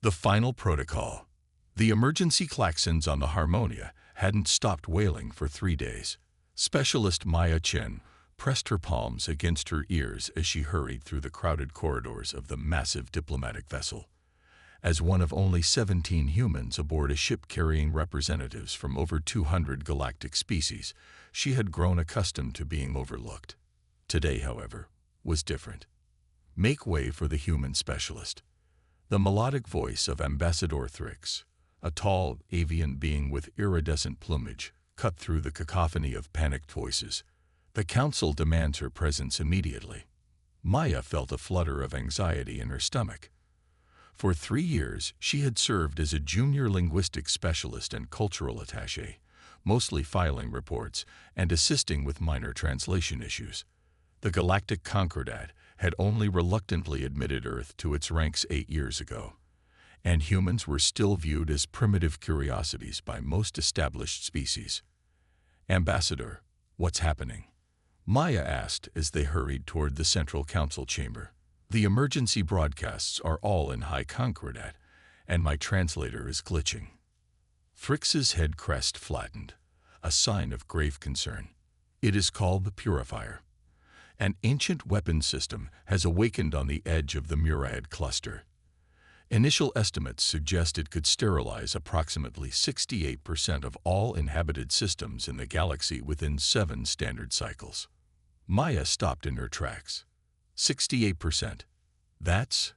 The final protocol. The emergency klaxons on the Harmonia hadn't stopped wailing for 3 days. Specialist Maya Chen pressed her palms against her ears as she hurried through the crowded corridors of the massive diplomatic vessel. As one of only 17 humans aboard a ship carrying representatives from over 200 galactic species, she had grown accustomed to being overlooked. Today, however, was different. Make way for the human specialist. The melodic voice of Ambassador Thrix, a tall avian being with iridescent plumage, cut through the cacophony of panicked voices. The council demands her presence immediately. Maya felt a flutter of anxiety in her stomach. For 3 years, she had served as a junior linguistics specialist and cultural attaché, mostly filing reports and assisting with minor translation issues. The Galactic Concordat had only reluctantly admitted Earth to its ranks 8 years ago, and humans were still viewed as primitive curiosities by most established species. "Ambassador, what's happening?" Maya asked as they hurried toward the Central Council chamber. "The emergency broadcasts are all in High Concordat, and my translator is glitching." Thrix's head crest flattened, a sign of grave concern. "It is called the Purifier. An ancient weapons system has awakened on the edge of the Murad cluster. Initial estimates suggest it could sterilize approximately 68% of all inhabited systems in the galaxy within 7 standard cycles." Maya stopped in her tracks. 68%. That's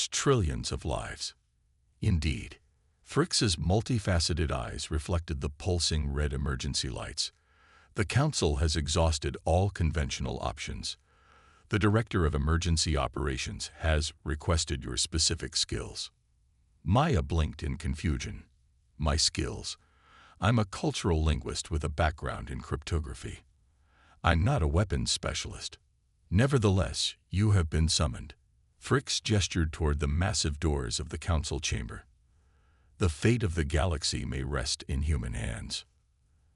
trillions of lives. Indeed. Thrix's multifaceted eyes reflected the pulsing red emergency lights. "The Council has exhausted all conventional options. The Director of Emergency Operations has requested your specific skills." Maya blinked in confusion. "My skills? I'm a cultural linguist with a background in cryptography. I'm not a weapons specialist." "Nevertheless, you have been summoned." Thrix gestured toward the massive doors of the council chamber. "The fate of the galaxy may rest in human hands."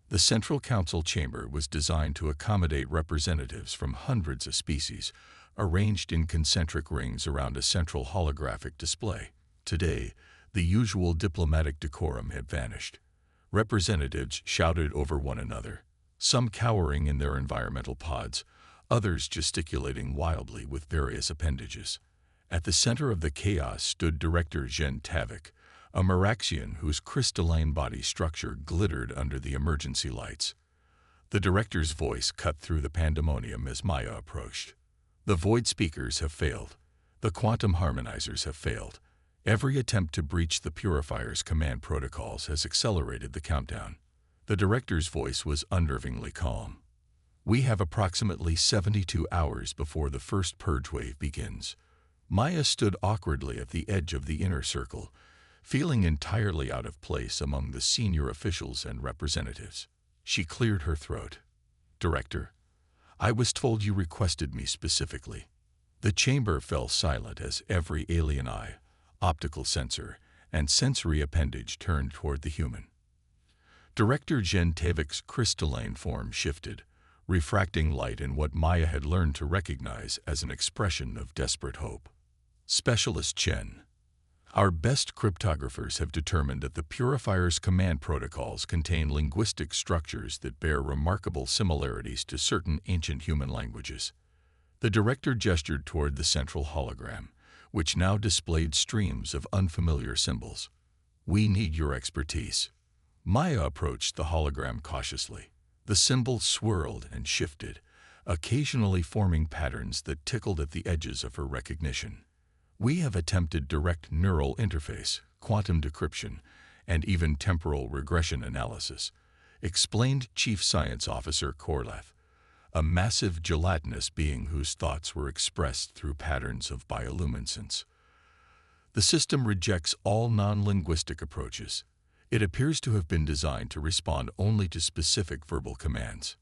The Central Council chamber was designed to accommodate representatives from hundreds of species, arranged in concentric rings around a central holographic display. Today, the usual diplomatic decorum had vanished. Representatives shouted over one another, some cowering in their environmental pods, others gesticulating wildly with various appendages. At the center of the chaos stood Director Zhen Tavik, a Meraxian whose crystalline body structure glittered under the emergency lights. The director's voice cut through the pandemonium as Maya approached. "The void speakers have failed. The quantum harmonizers have failed. Every attempt to breach the Purifier's command protocols has accelerated the countdown." The director's voice was unnervingly calm. "We have approximately 72 hours before the first purge wave begins." Maya stood awkwardly at the edge of the inner circle, feeling entirely out of place among the senior officials and representatives. She cleared her throat. "Director, I was told you requested me specifically." The chamber fell silent as every alien eye, optical sensor, and sensory appendage turned toward the human. Director Zhen Tavik's crystalline form shifted, refracting light in what Maya had learned to recognize as an expression of desperate hope. "Specialist Chen, our best cryptographers have determined that the Purifier's command protocols contain linguistic structures that bear remarkable similarities to certain ancient human languages." The director gestured toward the central hologram, which now displayed streams of unfamiliar symbols. "We need your expertise." Maya approached the hologram cautiously. The symbols swirled and shifted, occasionally forming patterns that tickled at the edges of her recognition. "We have attempted direct neural interface, quantum decryption, and even temporal regression analysis," explained Chief Science Officer Korleth, a massive gelatinous being whose thoughts were expressed through patterns of bioluminescence. "The system rejects all non-linguistic approaches. It appears to have been designed to respond only to specific verbal commands."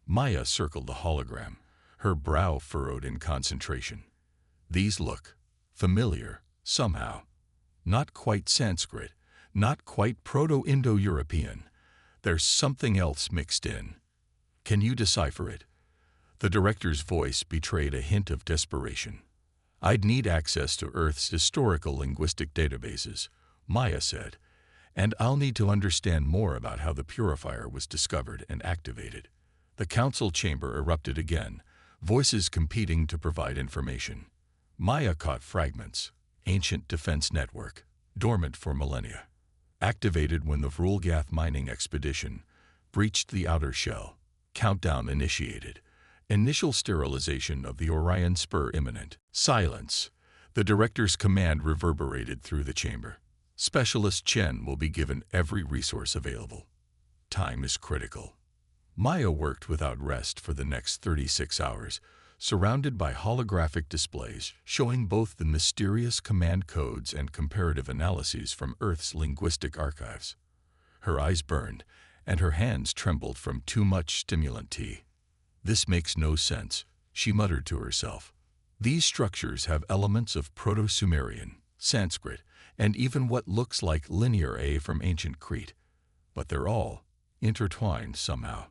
Maya circled the hologram, her brow furrowed in concentration. "These look familiar, somehow. Not quite Sanskrit, not quite Proto-Indo-European. There's something else mixed in. Can you decipher it?" The director's voice betrayed a hint of desperation. I'd need access to Earth's historical linguistic databases, Maya said, and I'll need to understand more about how the Purifier was discovered and activated. The council chamber erupted again, voices competing to provide information. Maya caught fragments. Ancient defense network, dormant for millennia. Activated when the Vrulgath mining expedition breached the outer shell. Countdown initiated. Initial sterilization of the Orion Spur imminent. Silence. The director's command reverberated through the chamber. Specialist Chen will be given every resource available. Time is critical. Maya worked without rest for the next 36 hours, surrounded by holographic displays showing both the mysterious command codes and comparative analyses from Earth's linguistic archives. Her eyes burned, and her hands trembled from too much stimulant T. This makes no sense, she muttered to herself. These structures have elements of Proto-Sumerian, Sanskrit, and even what looks like Linear A from ancient Crete, but they're all intertwined somehow.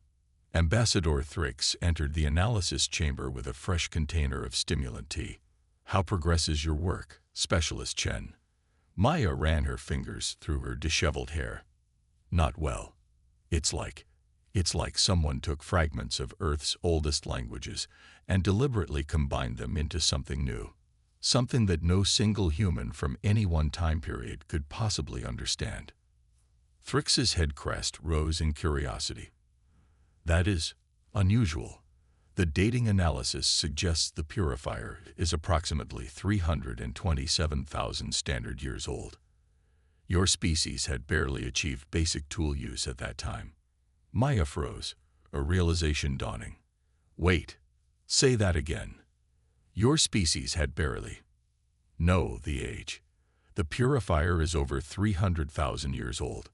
Ambassador Thrix entered the analysis chamber with a fresh container of stimulant T. How progresses your work, Specialist Chen? Maya ran her fingers through her disheveled hair. Not well. It's like someone took fragments of Earth's oldest languages and deliberately combined them into something new. Something that no single human from any one time period could possibly understand. Thrix's head crest rose in curiosity. That is unusual. The dating analysis suggests the Purifier is approximately 327,000 standard years old. Your species had barely achieved basic tool use at that time. Maya froze, a realization dawning. Wait, say that again. Your species had barely. No, the age. The Purifier is over 300,000 years old.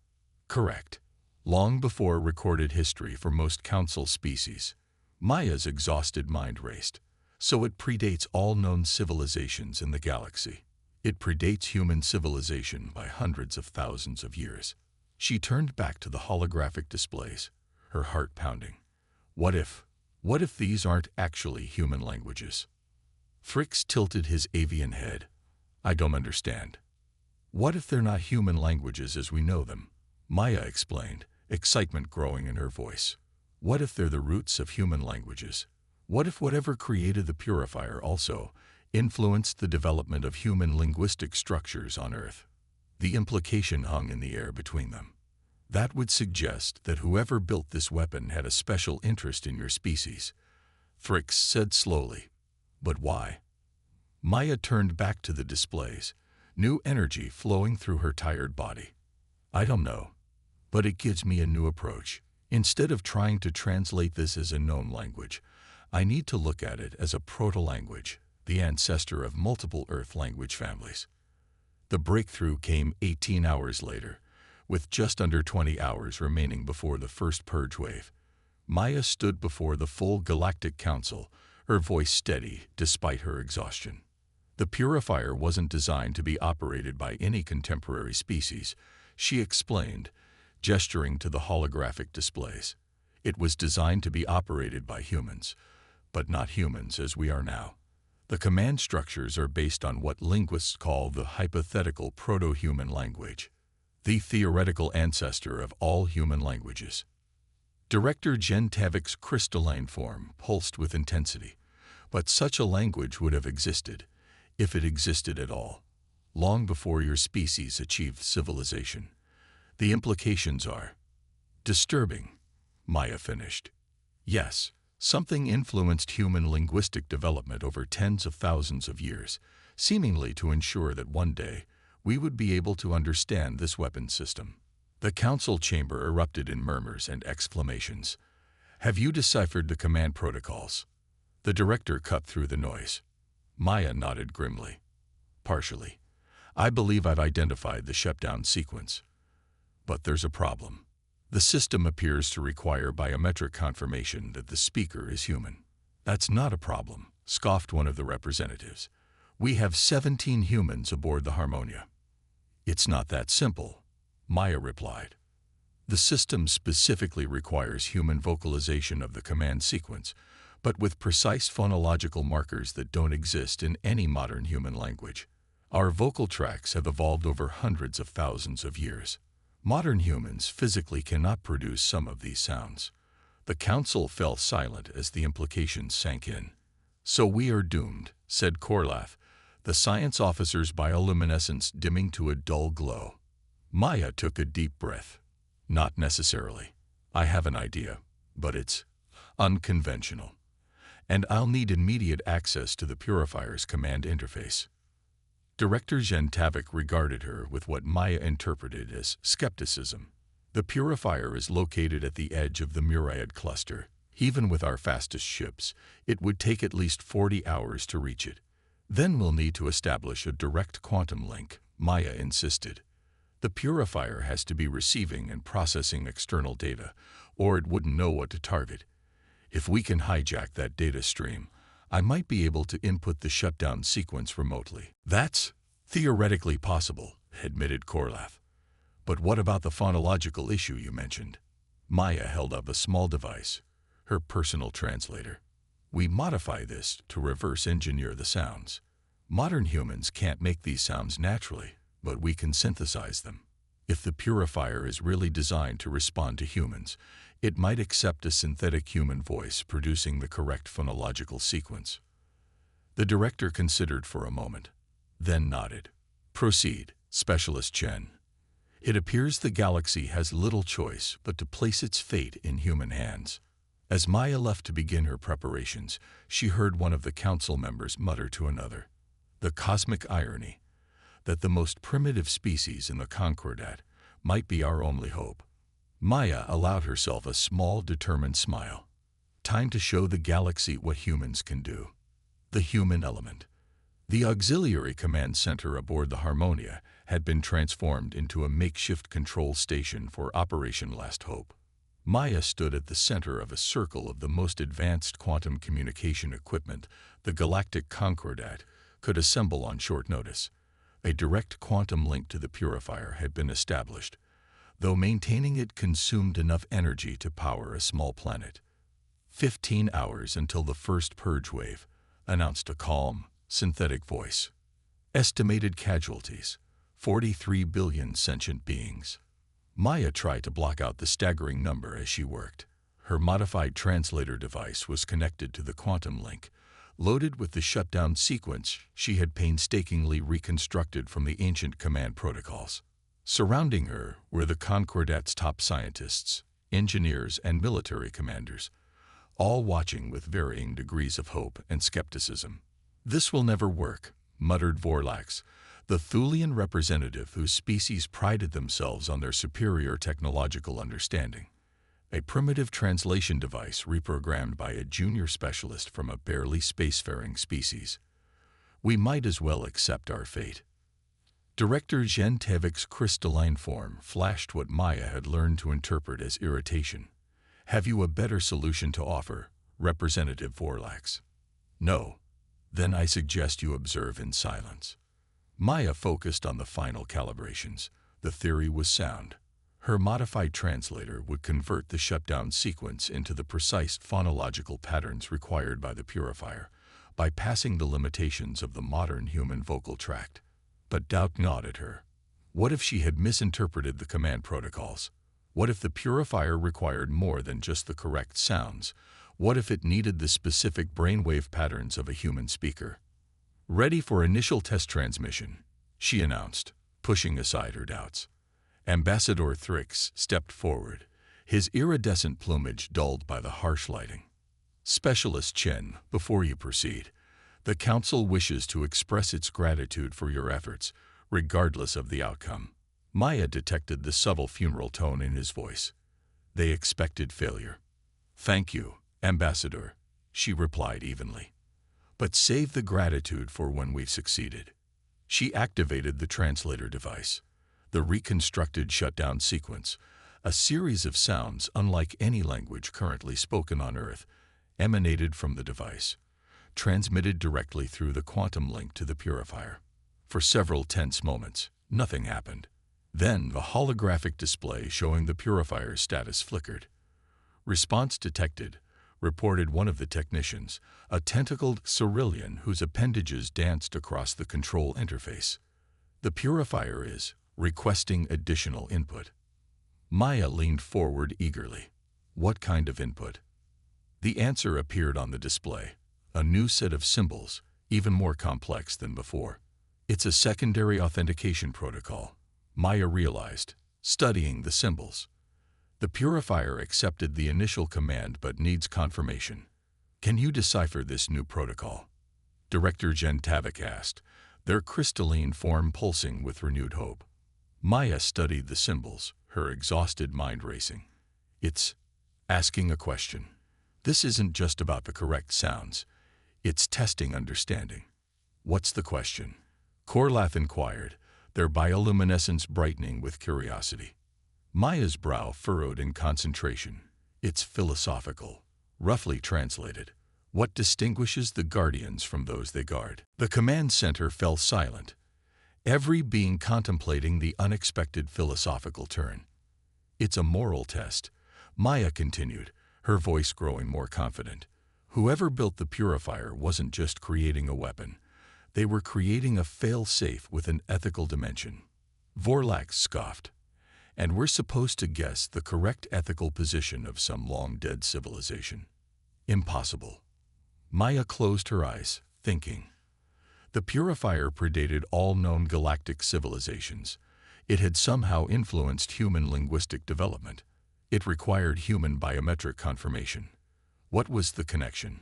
Correct. Long before recorded history for most council species. Maya's exhausted mind raced. So it predates all known civilizations in the galaxy. It predates human civilization by hundreds of thousands of years. She turned back to the holographic displays, her heart pounding. What if these aren't actually human languages? Thrix tilted his avian head. I don't understand. What if they're not human languages as we know them? Maya explained, excitement growing in her voice. What if they're the roots of human languages? What if whatever created the Purifier also influenced the development of human linguistic structures on Earth? The implication hung in the air between them. That would suggest that whoever built this weapon had a special interest in your species, Thrix said slowly. But why? Maya turned back to the displays, new energy flowing through her tired body. I don't know, but it gives me a new approach. Instead of trying to translate this as a known language, I need to look at it as a proto-language, the ancestor of multiple Earth language families. The breakthrough came 18 hours later, with just under 20 hours remaining before the first purge wave. Maya stood before the full Galactic Council, her voice steady despite her exhaustion. The Purifier wasn't designed to be operated by any contemporary species, she explained, gesturing to the holographic displays. It was designed to be operated by humans, but not humans as we are now. The command structures are based on what linguists call the hypothetical proto-human language, the theoretical ancestor of all human languages. Director Gentavik's crystalline form pulsed with intensity, but such a language would have existed, if it existed at all, long before your species achieved civilization. The implications are disturbing, Maya finished. Yes, something influenced human linguistic development over tens of thousands of years, seemingly to ensure that one day we would be able to understand this weapon system. The council chamber erupted in murmurs and exclamations. Have you deciphered the command protocols? The director cut through the noise. Maya nodded grimly. Partially. I believe I've identified the shutdown sequence. But there's a problem. The system appears to require biometric confirmation that the speaker is human. That's not a problem, scoffed one of the representatives. We have 17 humans aboard the Harmonia. It's not that simple, Maya replied. The system specifically requires human vocalization of the command sequence, but with precise phonological markers that don't exist in any modern human language. Our vocal tracts have evolved over hundreds of thousands of years. Modern humans physically cannot produce some of these sounds. The council fell silent as the implications sank in. "So we are doomed," said Korlath, the science officer's bioluminescence dimming to a dull glow. Maya took a deep breath. "Not necessarily. I have an idea, but it's unconventional. And I'll need immediate access to the Purifier's command interface." Director Gentavik regarded her with what Maya interpreted as skepticism. "The Purifier is located at the edge of the Myriad cluster. Even with our fastest ships, it would take at least 40 hours to reach it. Then we'll need to establish a direct quantum link," Maya insisted. "The Purifier has to be receiving and processing external data, or it wouldn't know what to target. If we can hijack that data stream, I might be able to input the shutdown sequence remotely." "That's theoretically possible," admitted Korlath. "But what about the phonological issue you mentioned?" Maya held up a small device, her personal translator. "We modify this to reverse engineer the sounds. Modern humans can't make these sounds naturally, but we can synthesize them. If the Purifier is really designed to respond to humans, it might accept a synthetic human voice producing the correct phonological sequence." The director considered for a moment, then nodded. "Proceed, Specialist Chen. It appears the galaxy has little choice but to place its fate in human hands." As Maya left to begin her preparations, she heard one of the council members mutter to another, "The cosmic irony that the most primitive species in the Concordat might be our only hope." Maya allowed herself a small, determined smile. Time to show the galaxy what humans can do. The human element. The auxiliary command center aboard the Harmonia had been transformed into a makeshift control station for Operation Last Hope. Maya stood at the center of a circle of the most advanced quantum communication equipment the Galactic Concordat could assemble on short notice. A direct quantum link to the Purifier had been established, though maintaining it consumed enough energy to power a small planet. 15 hours until the first purge wave, announced a calm, synthetic voice. Estimated casualties, 43 billion sentient beings. Maya tried to block out the staggering number as she worked. Her modified translator device was connected to the quantum link, loaded with the shutdown sequence she had painstakingly reconstructed from the ancient command protocols. Surrounding her were the Concordat's top scientists, engineers, and military commanders, all watching with varying degrees of hope and skepticism. "This will never work," muttered Vorlax, the Thulian representative whose species prided themselves on their superior technological understanding. A primitive translation device reprogrammed by a junior specialist from a barely spacefaring species. "We might as well accept our fate." Director Gentavik's crystalline form flashed what Maya had learned to interpret as irritation. "Have you a better solution to offer, Representative Vorlax?" "No. Then I suggest you observe in silence." Maya focused on the final calibrations. The theory was sound. Her modified translator would convert the shutdown sequence into the precise phonological patterns required by the Purifier, bypassing the limitations of the modern human vocal tract. But doubt gnawed at her. What if she had misinterpreted the command protocols? What if the Purifier required more than just the correct sounds? What if it needed the specific brainwave patterns of a human speaker? "Ready for initial test transmission," she announced, pushing aside her doubts. Ambassador Thrix stepped forward, his iridescent plumage dulled by the harsh lighting. "Specialist Chen, before you proceed, the Council wishes to express its gratitude for your efforts, regardless of the outcome." Maya detected the subtle funeral tone in his voice. "They expected failure." "Thank you, Ambassador," she replied evenly. "But save the gratitude for when we've succeeded." She activated the translator device. The reconstructed shutdown sequence, a series of sounds unlike any language currently spoken on Earth, emanated from the device, transmitted directly through the quantum link to the Purifier. For several tense moments, nothing happened. Then the holographic display showing the Purifier's status flickered. "Response detected. reported one of the technicians, a tentacled cerulean whose appendages danced across the control interface. The Purifier is requesting additional input. Maya leaned forward eagerly. What kind of input? The answer appeared on the display, a new set of symbols, even more complex than before. It's a secondary authentication protocol, Maya realized, studying the symbols. The Purifier accepted the initial command but needs confirmation. Can you decipher this new protocol? Director Gentavik asked, their crystalline form pulsing with renewed hope. Maya studied the symbols, her exhausted mind racing. It's asking a question. This isn't just about the correct sounds. It's testing understanding. What's the question? Korlath inquired, their bioluminescence brightening with curiosity. Maya's brow furrowed in concentration. It's philosophical. Roughly translated, what distinguishes the guardians from those they guard? The command center fell silent, every being contemplating the unexpected philosophical turn. It's a moral test, Maya continued, her voice growing more confident. Whoever built the Purifier wasn't just creating a weapon. They were creating a fail-safe with an ethical dimension. Vorlax scoffed. And we're supposed to guess the correct ethical position of some long-dead civilization. Impossible. Maya closed her eyes, thinking. The Purifier predated all known galactic civilizations. It had somehow influenced human linguistic development. It required human biometric confirmation. What was the connection?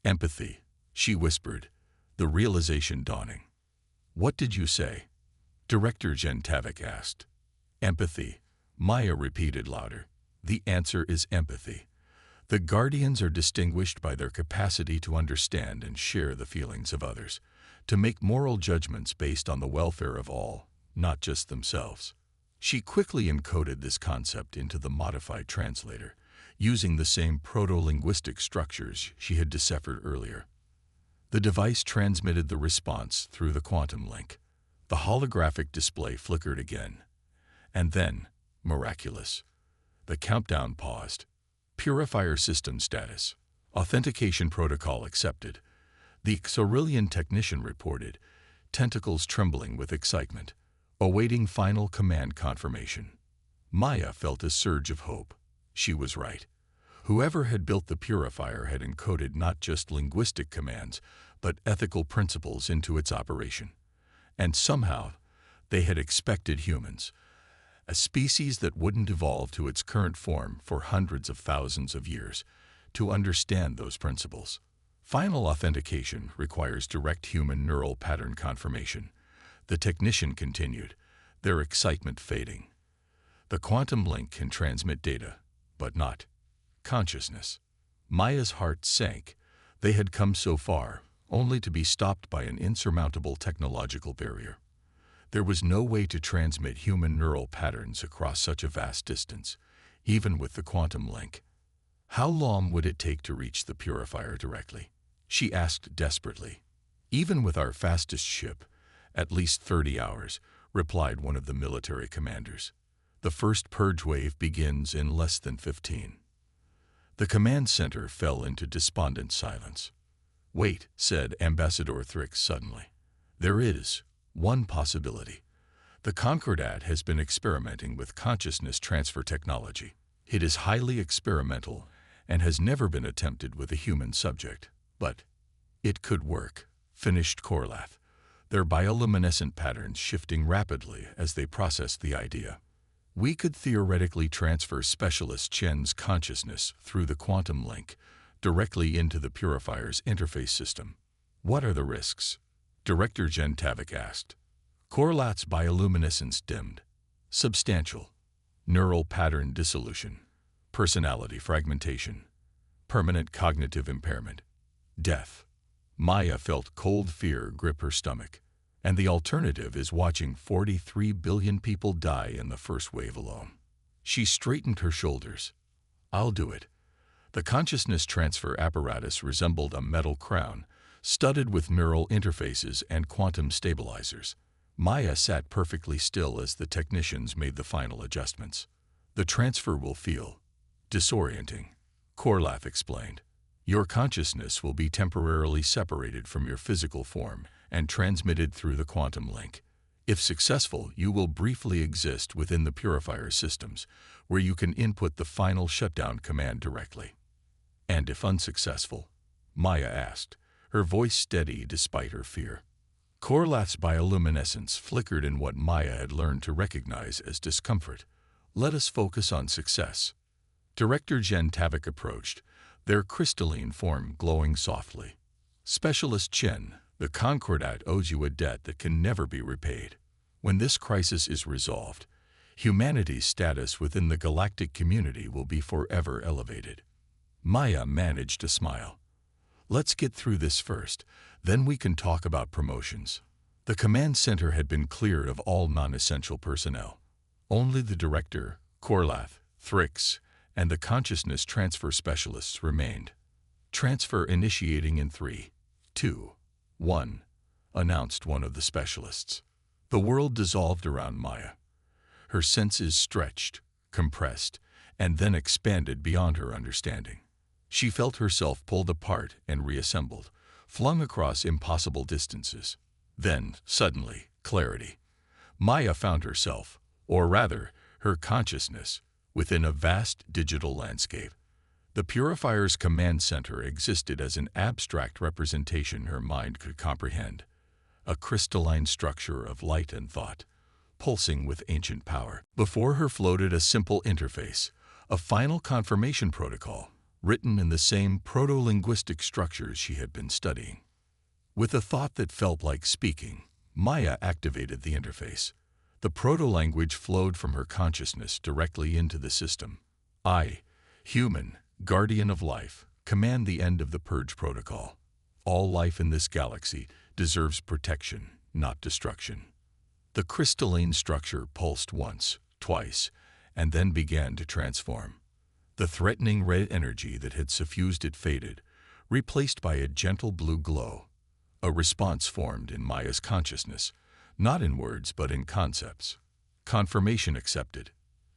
Empathy, she whispered, the realization dawning. What did you say? Director Gentavik asked. Empathy, Maya repeated louder. The answer is empathy. The Guardians are distinguished by their capacity to understand and share the feelings of others, to make moral judgments based on the welfare of all, not just themselves. She quickly encoded this concept into the modified translator, using the same proto-linguistic structures she had deciphered earlier. The device transmitted the response through the quantum link. The holographic display flickered again. And then, miraculous. The countdown paused. Purifier system status. Authentication protocol accepted. The cerulean technician reported, tentacles trembling with excitement, awaiting final command confirmation. Maya felt a surge of hope. She was right. Whoever had built the Purifier had encoded not just linguistic commands, but ethical principles into its operation. And somehow, they had expected humans, a species that wouldn't evolve to its current form for hundreds of thousands of years, to understand those principles. Final authentication requires direct human neural pattern confirmation. The technician continued, their excitement fading. The quantum link can transmit data, but not consciousness. Maya's heart sank. They had come so far, only to be stopped by an insurmountable technological barrier. There was no way to transmit human neural patterns across such a vast distance, even with the quantum link. How long would it take to reach the Purifier directly? She asked desperately. Even with our fastest ship, at least 30 hours, replied one of the military commanders. The first purge wave begins in less than 15. The command center fell into despondent silence. Wait, said Ambassador Thrix suddenly. There is one possibility. The Concordat has been experimenting with consciousness transfer technology. It is highly experimental and has never been attempted with a human subject. But it could work, finished Korlath, their bioluminescent patterns shifting rapidly as they processed the idea. We could theoretically transfer Specialist Chen's consciousness through the quantum link directly into the Purifier's interface system. What are the risks? Director Gentavik asked. Korlath's bioluminescence dimmed. Substantial. Neural pattern dissolution. Personality fragmentation. Permanent cognitive impairment. Death. Maya felt cold fear grip her stomach. And the alternative is watching 43 billion people die in the first wave alone. She straightened her shoulders. I'll do it. The consciousness transfer apparatus resembled a metal crown, studded with neural interfaces and quantum stabilizers. Maya sat perfectly still as the technicians made the final adjustments. The transfer will feel disorienting, Korlath explained. Your consciousness will be temporarily separated from your physical form and transmitted through the quantum link. If successful, you will briefly exist within the Purifier systems, where you can input the final shutdown command directly. And if unsuccessful? Maya asked, her voice steady despite her fear. Korlath's bioluminescence flickered in what Maya had learned to recognize as discomfort. Let us focus on success. Director Jen Tavik approached, their crystalline form glowing softly. Specialist Chen, the Concordat owes you a debt that can never be repaid. When this crisis is resolved, humanity's status within the galactic community will be forever elevated. Maya managed to smile. Let's get through this first, then we can talk about promotions. The command center had been cleared of all non-essential personnel. Only the director, Korlath, Thrix, and the consciousness transfer specialists remained. Transfer initiating in 3, 2, 1, announced one of the specialists. The world dissolved around Maya. Her senses stretched, compressed, and then expanded beyond her understanding. She felt herself pulled apart and reassembled, flung across impossible distances. Then, suddenly, clarity. Maya found herself, or rather, her consciousness, within a vast digital landscape. The Purifier's command center existed as an abstract representation her mind could comprehend, a crystalline structure of light and thought, pulsing with ancient power. Before her floated a simple interface, a final confirmation protocol, written in the same proto-linguistic structures she had been studying. With a thought that felt like speaking, Maya activated the interface. The proto-language flowed from her consciousness directly into the system. I, human, guardian of life, command the end of the Purge Protocol. All life in this galaxy deserves protection, not destruction. The crystalline structure pulsed once, twice, and then began to transform. The threatening red energy that had suffused it faded, replaced by a gentle blue glow. A response formed in Maya's consciousness, not in words but in concepts. Confirmation accepted.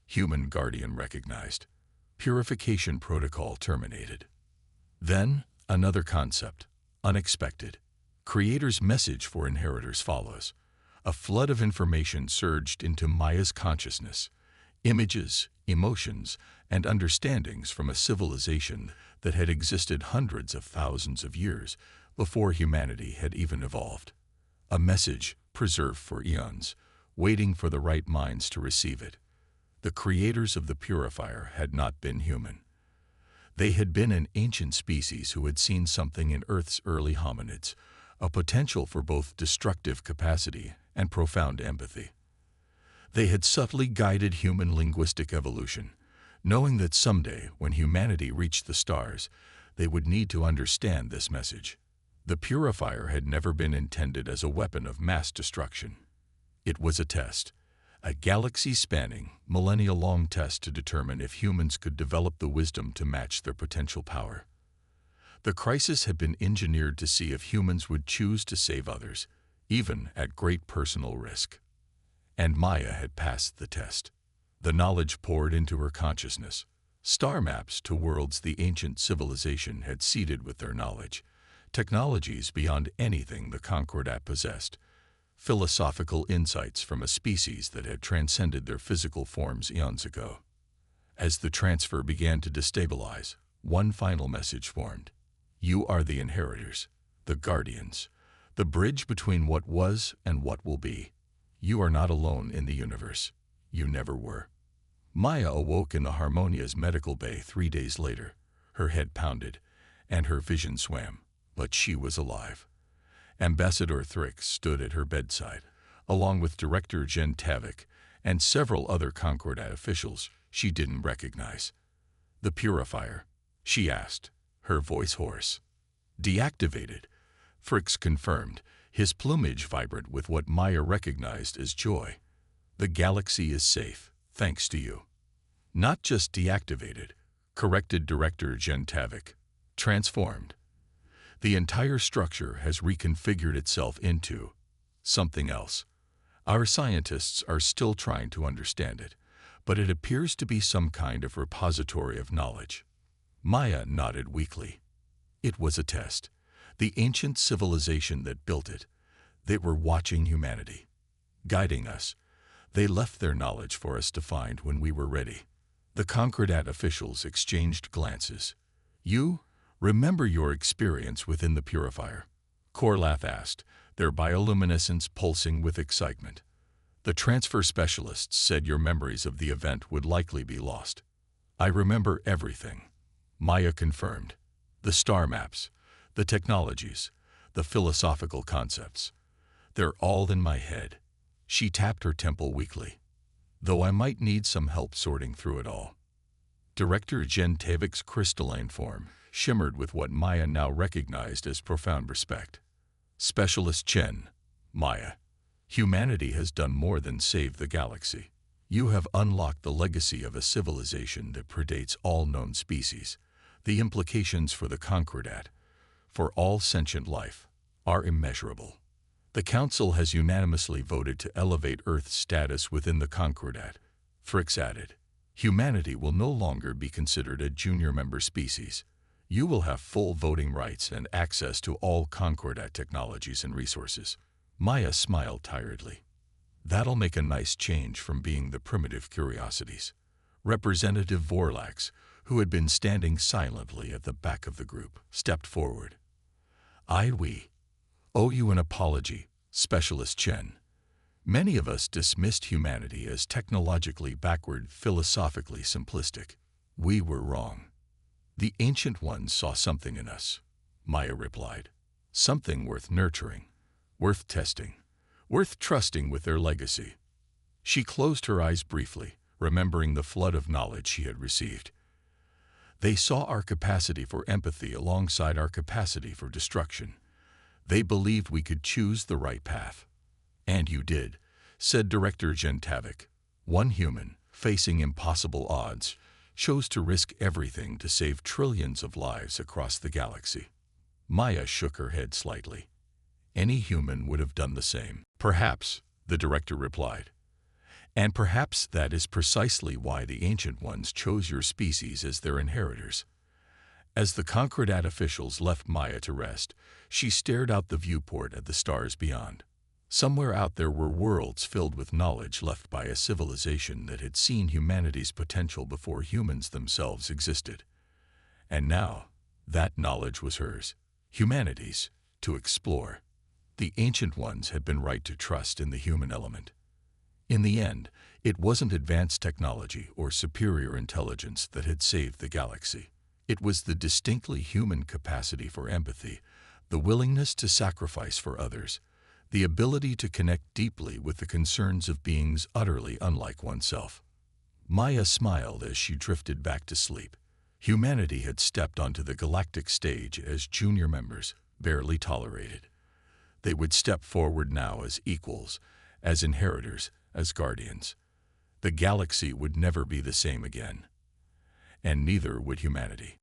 Human guardian recognized. Purification protocol terminated. Then, another concept, unexpected. Creator's message for inheritors follows. A flood of information surged into Maya's consciousness. Images, emotions, and understandings from a civilization that had existed hundreds of thousands of years before humanity had even evolved. A message preserved for eons, waiting for the right minds to receive it. The creators of the Purifier had not been human. They had been an ancient species who had seen something in Earth's early hominids, a potential for both destructive capacity and profound empathy. They had subtly guided human linguistic evolution, knowing that someday, when humanity reached the stars, they would need to understand this message. The Purifier had never been intended as a weapon of mass destruction. It was a test, a galaxy-spanning, millennia-long test to determine if humans could develop the wisdom to match their potential power. The crisis had been engineered to see if humans would choose to save others, even at great personal risk. And Maya had passed the test. The knowledge poured into her consciousness. Star maps to worlds the ancient civilization had seeded with their knowledge. Technologies beyond anything the Concordat possessed. Philosophical insights from a species that had transcended their physical forms eons ago. As the transfer began to destabilize, one final message formed. You are the inheritors, the guardians, the bridge between what was and what will be. You are not alone in the universe. You never were. Maya awoke in the Harmonia's medical bay 3 days later. Her head pounded, and her vision swam, but she was alive. Ambassador Thrix stood at her bedside, along with Director Jen Tavik and several other Concordat officials she didn't recognize. The Purifier, she asked, her voice hoarse. Deactivated, Thrix confirmed, his plumage vibrant with what Maya recognized as joy. The galaxy is safe, thanks to you. Not just deactivated, corrected Director Jen Tavik. Transformed. The entire structure has reconfigured itself into something else. Our scientists are still trying to understand it, but it appears to be some kind of repository of knowledge. Maya nodded weakly. It was a test. The ancient civilization that built it. They were watching humanity, guiding us. They left their knowledge for us to find when we were ready. The Concordat officials exchanged glances. You remember your experience within the Purifier? Korlath asked, their bioluminescence pulsing with excitement. The transfer specialists said your memories of the event would likely be lost. I remember everything, Maya confirmed. The star maps, the technologies, the philosophical concepts. They're all in my head. She tapped her temple weakly. Though I might need some help sorting through it all. Director Gentavik's crystalline form shimmered with what Maya now recognized as profound respect. Specialist Chen, Maya. Humanity has done more than save the galaxy. You have unlocked the legacy of a civilization that predates all known species. The implications for the Concordat, for all sentient life, are immeasurable. The Council has unanimously voted to elevate Earth's status within the Concordat. Fricks added, humanity will no longer be considered a junior member species. You will have full voting rights and access to all Concordat technologies and resources. Maya smiled tiredly. That'll make a nice change from being the primitive curiosities. Representative Vorlax, who had been standing silently at the back of the group, stepped forward. We owe you an apology, Specialist Chen. Many of us dismissed humanity as technologically backward, philosophically simplistic. We were wrong. The Ancient Ones saw something in us, Maya replied. Something worth nurturing, worth testing, worth trusting with their legacy. She closed her eyes briefly, remembering the flood of knowledge she had received. They saw our capacity for empathy alongside our capacity for destruction. They believed we could choose the right path. And you did, said Director Gentavik. One human, facing impossible odds, chose to risk everything to save trillions of lives across the galaxy. Maya shook her head slightly. Any human would have done the same. Perhaps, the director replied. And perhaps that is precisely why the Ancient Ones chose your species as their inheritors. As the Concordat officials left Maya to rest, she stared out the viewport at the stars beyond. Somewhere out there were worlds filled with knowledge left by a civilization that had seen humanity's potential before humans themselves existed. And now, that knowledge was hers, humanity's, to explore. The Ancient Ones had been right to trust in the human element. In the end, it wasn't advanced technology or superior intelligence that had saved the galaxy. It was the distinctly human capacity for empathy, the willingness to sacrifice for others, the ability to connect deeply with the concerns of beings utterly unlike oneself. Maya smiled as she drifted back to sleep. Humanity had stepped onto the galactic stage as junior members, barely tolerated. They would step forward now as equals, as inheritors, as guardians. The galaxy would never be the same again. And neither would humanity.